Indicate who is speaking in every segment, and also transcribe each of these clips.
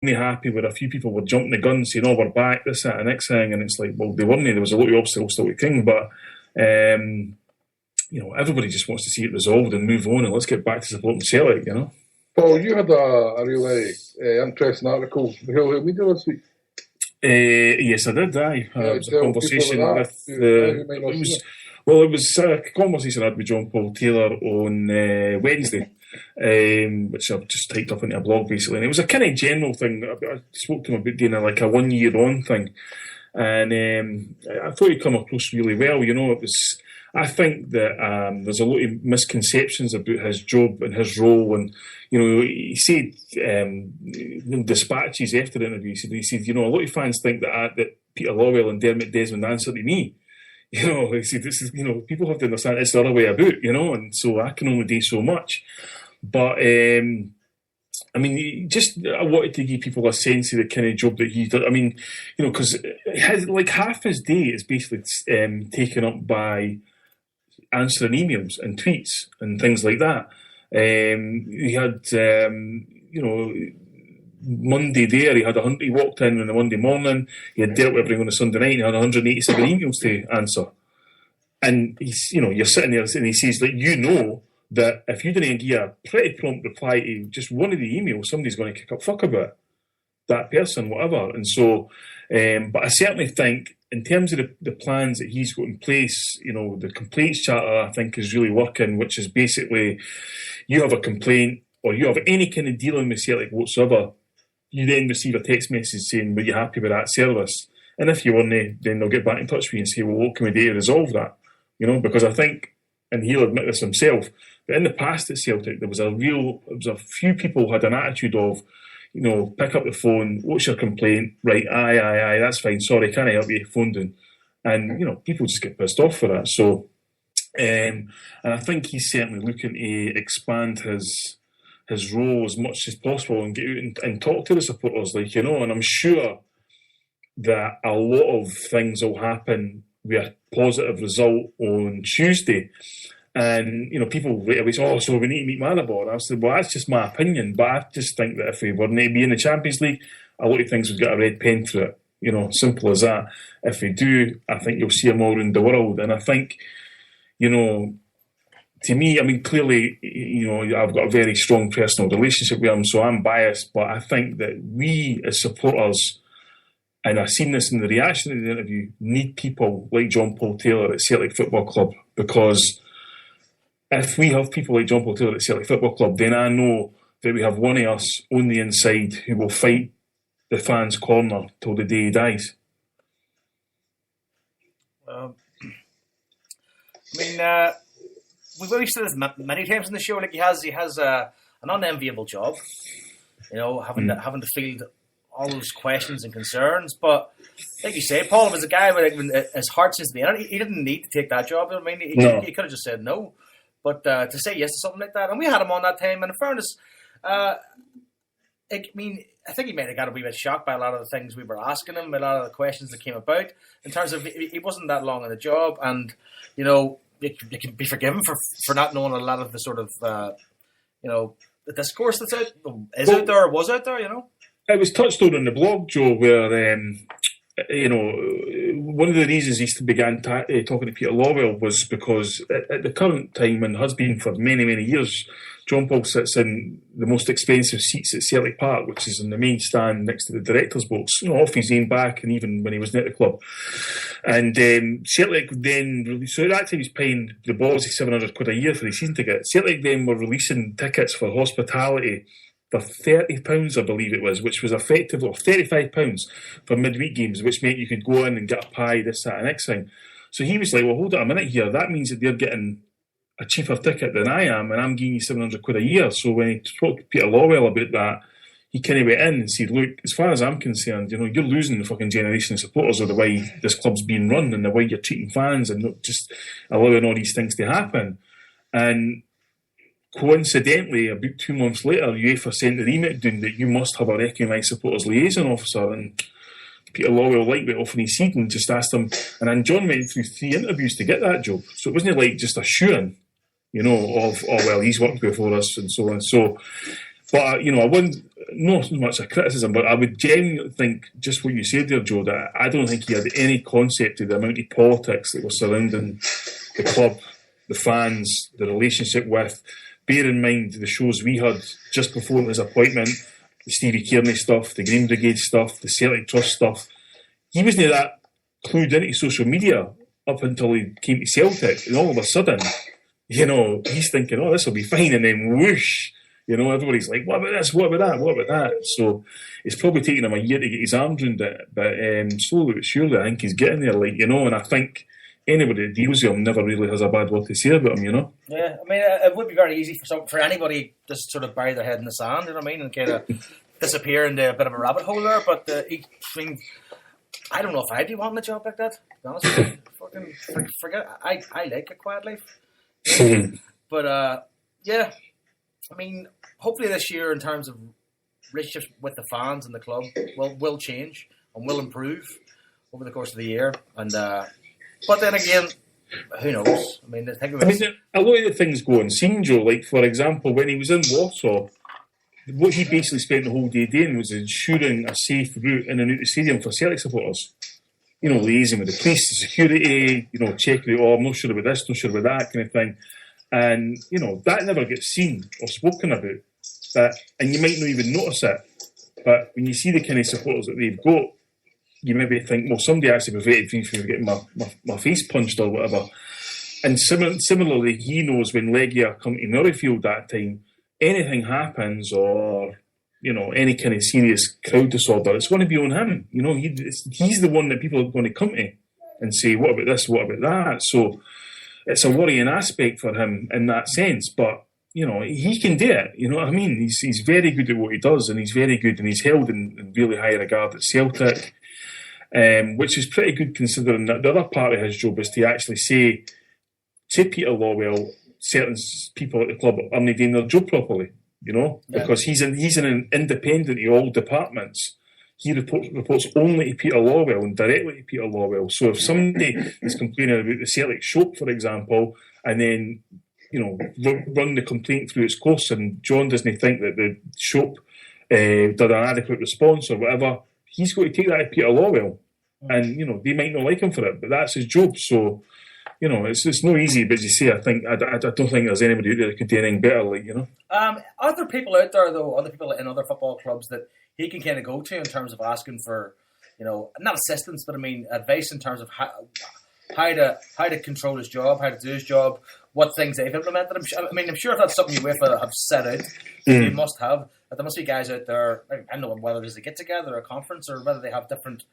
Speaker 1: only happy where a few people were jumping the gun saying, "Oh, we're back, this, that, and next thing," and it's like, well, they weren't. There was a lot of obstacles still to king, but everybody just wants to see it resolved and move on, and let's get back to supporting Celtic.
Speaker 2: Paul, you had a really interesting article in the Hill Media this week.
Speaker 1: Yes, I did. It was a conversation with. It was a conversation I had with John Paul Taylor on Wednesday, which I've just typed up into a blog basically. And it was a kind of general thing. I spoke to him about doing a 1 year on thing, and I thought he'd come across really well. It was. I think that there's a lot of misconceptions about his job and his role, and he said in dispatches after the interview. He said, a lot of fans think that Peter Lawwell and Dermot Desmond answer to me. He said, this is, people have to understand it's the other way about, and so I can only do so much. But I wanted to give people a sense of the kind of job that he does. Because half his day is basically taken up by answering emails and tweets and things like that. He had, Monday there, he walked in on the Monday morning, he had dealt with everything on a Sunday night, and he had 187 emails to answer. And you're sitting there and he says that if you didn't give a pretty prompt reply to just one of the emails, somebody's going to kick up fuck about that person, whatever. And so, but I certainly think in terms of the plans that he's got in place, the complaints charter I think is really working, which is basically you have a complaint or you have any kind of dealing with Celtic whatsoever, you then receive a text message saying, "Were you happy with that service?" And if you weren't, then they'll get back in touch with you and say, "Well, what can we do to resolve that?" Because I think, and he'll admit this himself, that in the past at Celtic there was a few people who had an attitude of, pick up the phone, what's your complaint? Right, aye, that's fine, sorry, can I help you? Phone down. And, people just get pissed off for that. So, and I think he's certainly looking to expand his role as much as possible and get out and talk to the supporters, and I'm sure that a lot of things will happen with a positive result on Tuesday. And, people right away say, so we need to meet Maribor. I said, well, that's just my opinion, but I just think that if we were to be in the Champions League, a lot of things would get a red pen through it, simple as that. If we do, I think you'll see them all around the world. And I think, to me, clearly, I've got a very strong personal relationship with him, so I'm biased, but I think that we as supporters, and I've seen this in the reaction to the interview, need people like John Paul Taylor at Celtic Football Club, because if we have people like John Paul Taylor at Celtic Football Club, then I know that we have one of us on the inside who will fight the fans' corner till the day he dies.
Speaker 3: We've said this many times in the show. He has an unenviable job, having to field all those questions and concerns. But like you say, Paul was a guy with his heart since the end. He didn't need to take that job. He could have just said no. But to say yes to something like that, and we had him on that time. And in fairness, I think he might have got a wee bit shocked by a lot of the things we were asking him, a lot of the questions that came about. In terms of he wasn't that long on the job, and you can be forgiven for not knowing a lot of the sort of the discourse that's out there or was out there.
Speaker 1: It was touched on in the blog, Joe, where one of the reasons he began talking to Peter Lawwell was because at the current time, and has been for many, many years, John Paul sits in the most expensive seats at Celtic Park, which is in the main stand next to the director's box, off his own back, and even when he was at the club. And Celtic then, so at that time he was paying the boys £700 a year for the season ticket. Celtic then were releasing tickets for hospitality for £30, I believe it was, which was effectively £35 for midweek games, which meant you could go in and get a pie, this, that, and next thing. So he was like, well, hold on a minute here. That means that they're getting a cheaper ticket than I am, and I'm giving you £700 a year. So when he spoke to Peter Lawwell about that, he kind of went in and said, look, as far as I'm concerned, you're losing the fucking generation of supporters of the way this club's being run and the way you're treating fans and not just allowing all these things to happen. And coincidentally, about 2 months later, UEFA sent an email doing that you must have a recognised supporters liaison officer, and Peter Lawwell liked it off in his seat and just asked him, and then John went through 3 interviews to get that job. So it wasn't like just a shoo-in, of, well, he's worked before us and so on. So But, I wouldn't, not so much a criticism, but I would genuinely think, just what you said there, Joe, that I don't think he had any concept of the amount of politics that was surrounding the club, the fans, the relationship with. Bear in mind the shows we had just before his appointment, the Stevie Kearney stuff, the Green Brigade stuff, the Celtic Trust stuff. He wasn't that clued into social media up until he came to Celtic, and all of a sudden, he's thinking, oh, this will be fine, and then whoosh, everybody's like, what about this, what about that, what about that? So it's probably taken him a year to get his arms around it, but slowly but surely I think he's getting there, and I think anybody that deals with him never really has a bad word to say about him,
Speaker 3: Yeah, I mean, it would be very easy for anybody to sort of bury their head in the sand, you know what I mean, and kind of disappear into a bit of a rabbit hole there, but I don't know if I'd be wanting a job like that, to be honest with you. Fucking forget, I like a quiet life. But, yeah, I mean, hopefully this year in terms of relationships with the fans and the club will change and will improve over the course of the year. And but then again, who knows? I mean,
Speaker 1: a lot of the things go unseen, Joe. Like, for example, when he was in Warsaw, what he basically spent the whole day doing was ensuring a safe route in and out of the stadium for Celtic supporters. Liaising with the police, the security, checking out, I'm not sure about this, not sure about that kind of thing. And, that never gets seen or spoken about. And you might not even notice it. But when you see the kind of supporters that they've got, you maybe think, well, somebody actually prevented me from getting my face punched or whatever. And similarly, he knows when Legia come to Murrayfield that time, anything happens or, any kind of serious crowd disorder, it's going to be on him. He's the one that people are going to come to and say, what about this, what about that? So it's a worrying aspect for him in that sense. But, he can do it. You know what I mean? He's very good at what he does, and he's very good, and he's held in really high regard at Celtic. Which is pretty good considering that the other part of his job is to actually say to Peter Lawwell, certain people at the club are not doing their job properly, because he's an independent of all departments. He reports only to Peter Lawwell and directly to Peter Lawwell. So if somebody is complaining about the Celtic shop, for example, and then run the complaint through its course, and John doesn't think that the shop did an adequate response or whatever, he's got to take that to Peter Lawwell. And, they might not like him for it, but that's his job. So, it's no easy, but as you say, I don't think there's anybody out there that could do anything better,
Speaker 3: Are there people out there, though, other people in other football clubs that he can kind of go to in terms of asking for, not assistance, but I mean advice in terms of how to control his job, how to do his job, what things they've implemented? I'm sure if that's something UEFA have set out, you must have. But there must be guys out there, I don't know whether there's a get-together, a conference, or whether they have different,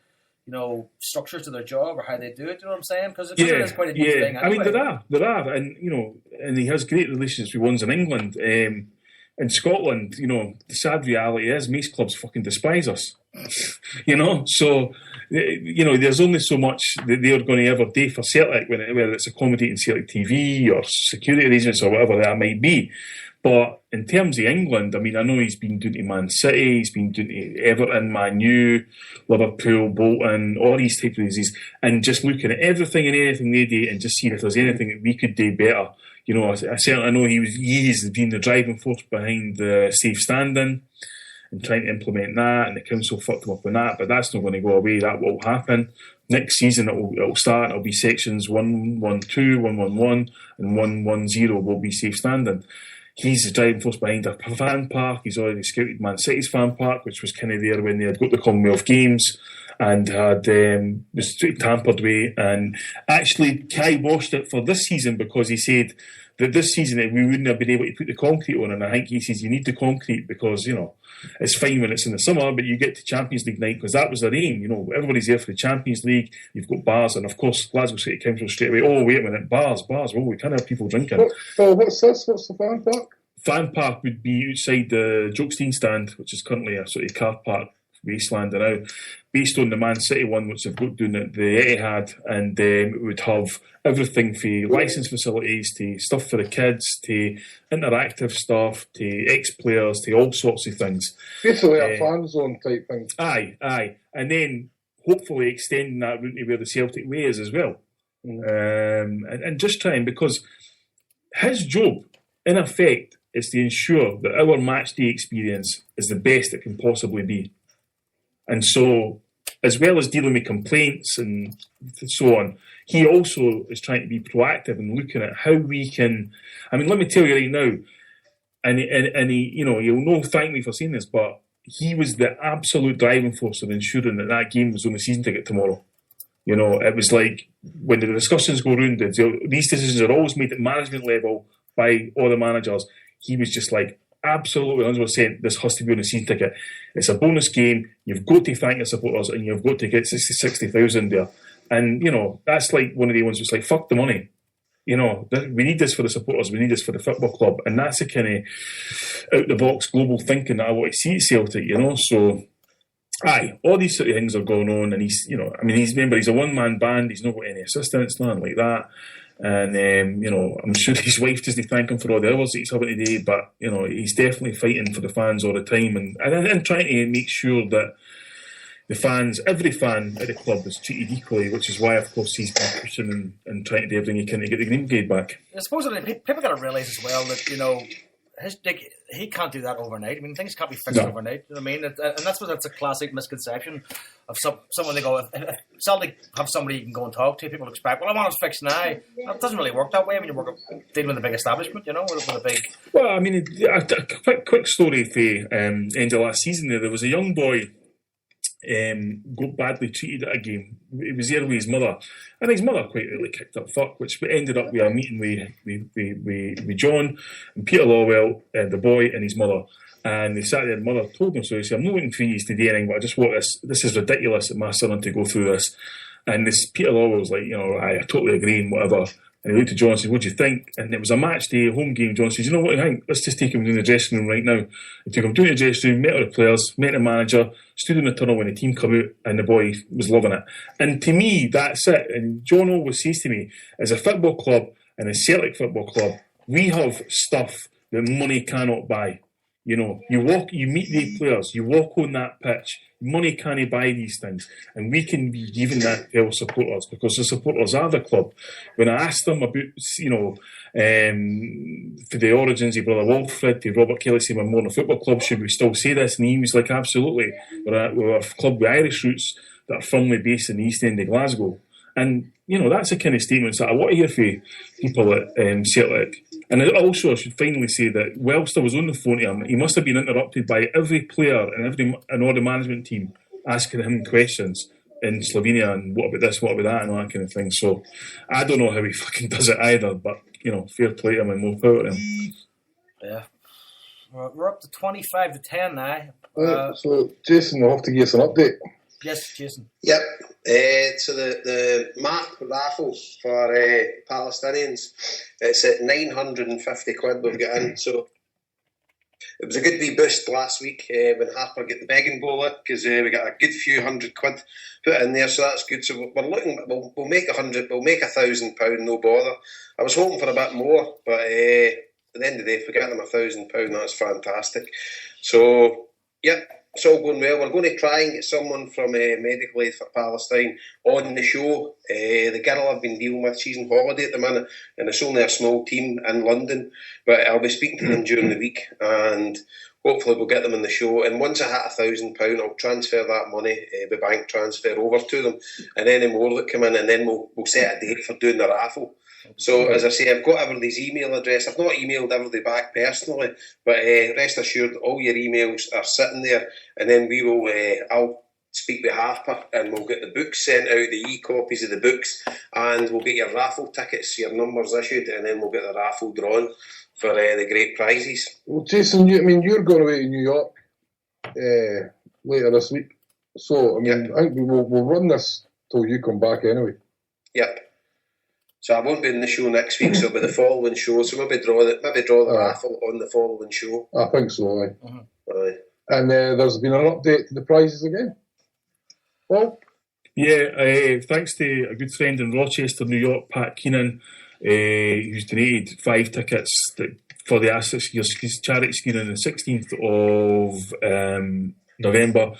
Speaker 3: structures to their job or how they do it, you know what I'm saying? Because it is quite a new thing. Anyway.
Speaker 1: I mean, there are, and, and he has great relations with ones in England. In Scotland, the sad reality is most clubs fucking despise us. So, there's only so much that they're going to ever do for Celtic, whether it's accommodating Celtic TV or security arrangements or whatever that might be. But in terms of England, I mean, I know he's been doing to Man City, he's been doing to Everton, Man U, Liverpool, Bolton, all these types of diseases, and just looking at everything and anything they do and just seeing if there's anything that we could do better. I certainly know he's been the driving force behind the safe standing and trying to implement that, and the council fucked him up on that, but that's not going to go away. That will happen. Next season it'll start, it'll be sections 112, 111 and 110 will be safe standing. He's the driving force behind a fan park. He's already scouted Man City's fan park, which was kind of there when they had got the Commonwealth Games and had was tampered with. And actually, kiboshed it for this season because he said that this season we wouldn't have been able to put the concrete on. And I think he says you need the concrete because, it's fine when it's in the summer, but you get to Champions League night because that was their aim. Everybody's there for the Champions League. You've got bars, and of course, Glasgow City Council straight away. Oh, wait a minute, bars. Well, we can't have people drinking.
Speaker 2: What's this? What's the fan park?
Speaker 1: Fan park would be outside the Jokestein stand, which is currently a sort of car park wasteland now, based on the Man City one, which they've got doing at the Etihad, and it would have everything from licensed facilities to stuff for the kids to interactive stuff to ex-players to all sorts of things.
Speaker 2: Basically a fan zone type thing.
Speaker 1: Aye. And then hopefully extending that route to where the Celtic Way is as well. And just trying, because his job, in effect, It's to ensure that our match day experience is the best it can possibly be. And so, as well as dealing with complaints and so on, he also is trying to be proactive and looking at how we can. I mean, let me tell you right now, and he, you'll know, thank me for saying this, but he was the absolute driving force of ensuring that game was on the season ticket tomorrow. It was like when the discussions go round, these decisions are always made at management level by all the managers. He was just like, absolutely 100%, this has to be on the season ticket. It's a bonus game. You've got to thank your supporters and you've got to get 60,000 there. And, that's like one of the ones that's like, fuck the money. We need this for the supporters. We need this for the football club. And that's the kind of out-the-box global thinking that I want to see at Celtic, So, aye, all these sort of things are going on. And he's a one-man band. He's not got any assistants, nothing like that. And, I'm sure his wife doesn't thank him for all the hours that he's having today. But, he's definitely fighting for the fans all the time and trying to make sure that the fans, every fan at the club is treated equally, which is why, of course, he's been pushing and trying to do everything he can to get the Green Brigade back.
Speaker 3: I suppose people got to realise as well that, he can't do that overnight. I mean, things can't be fixed overnight. You know what I mean? And that's a classic misconception of someone they go, if Celtic have somebody you can go and talk to, people expect, well, I want it fixed now. That doesn't really work that way when you're dealing with a big establishment, with a big...
Speaker 1: Well, I mean, a quick story for end of last season there was a young boy got badly treated at a game. It was there with his mother, and his mother quite really kicked up fuck, which ended up with a meeting with John and Peter Lawwell, the boy, and his mother. And they sat there, and the mother told him, so he said, I'm not looking for you to do anything, but I just want this is ridiculous that my son had to go through this. And this Peter Lawwell was like, I totally agree and whatever. And he looked at John and said, what do you think? And it was a match day, a home game. John says, you know what I think? Let's just take him down the dressing room right now. He took him down the dressing room, met with the players, met the manager, stood in the tunnel when the team came out, and the boy was loving it. And to me, that's it. And John always says to me, as a football club and a Celtic football club, we have stuff that money cannot buy. You meet the players, you walk on that pitch, money can't buy these things. And we can be giving that to our supporters because the supporters are the club. When I asked them about, for the origins of Brother Walfred, to Robert Kelly saying we're more than a football club, should we still say this? And he was like, absolutely. We're a club with Irish roots that are firmly based in the East End of Glasgow. And, that's the kind of statements that I want to hear from people at Celtic. And also, I should finally say that whilst I was on the phone to him, he must have been interrupted by every player and all the management team asking him questions in Slovenia and what about this, what about that, and all that kind of thing. So I don't know how he fucking does it either, but, fair play to him and more power to him.
Speaker 3: Yeah. We're up to 25-10 now.
Speaker 2: So, Jason, I'll have to give us an update.
Speaker 3: Yes, Jason.
Speaker 4: Yep. So the map raffle for Palestinians, it's at £950 we've got in. So it was a good wee boost last week when Harper got the begging bowl up because we got a good few £100 put in there. So that's good. So we're looking. We'll make £100. We'll make £1,000. No bother. I was hoping for a bit more, but at the end of the day, if we get them £1,000, that's fantastic. So yep. It's all going well. We're going to try and get someone from Medical Aid for Palestine on the show. The girl I've been dealing with, she's on holiday at the minute, and it's only a small team in London. But I'll be speaking to them during the week, and hopefully we'll get them on the show. And once I hit £1,000, I'll transfer that money, the bank transfer over to them, and any more that come in, and then we'll set a date for doing the raffle. So, as I say, I've got everybody's email address. I've not emailed everybody back personally, but rest assured, all your emails are sitting there, and then we will. I'll speak with Harper, and we'll get the books sent out, the e-copies of the books, and we'll get your raffle tickets, your numbers issued, and then we'll get the raffle drawn for the great prizes.
Speaker 2: Well, Jason, you're going away to New York later this week, so I think we'll run this till you come back anyway.
Speaker 4: Yep. So I won't be in the show next week, so it'll be the following show. So maybe draw the raffle on the following show.
Speaker 2: I think so, aye.
Speaker 4: Mm-hmm. Aye.
Speaker 2: And there's been an update to the prizes again. Paul?
Speaker 1: Yeah, thanks to a good friend in Rochester, New York, Pat Keenan, who's donated 5 tickets for the Asset charity screening on the 16th of November.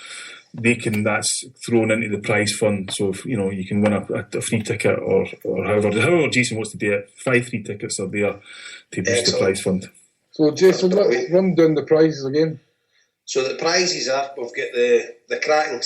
Speaker 1: That's thrown into the prize fund, so if, you can win a free ticket or however Jason wants to do it. 5 free tickets are there to boost the prize fund.
Speaker 2: So, Jason, let's run down the prizes again.
Speaker 4: So the prizes are, we've got the cracking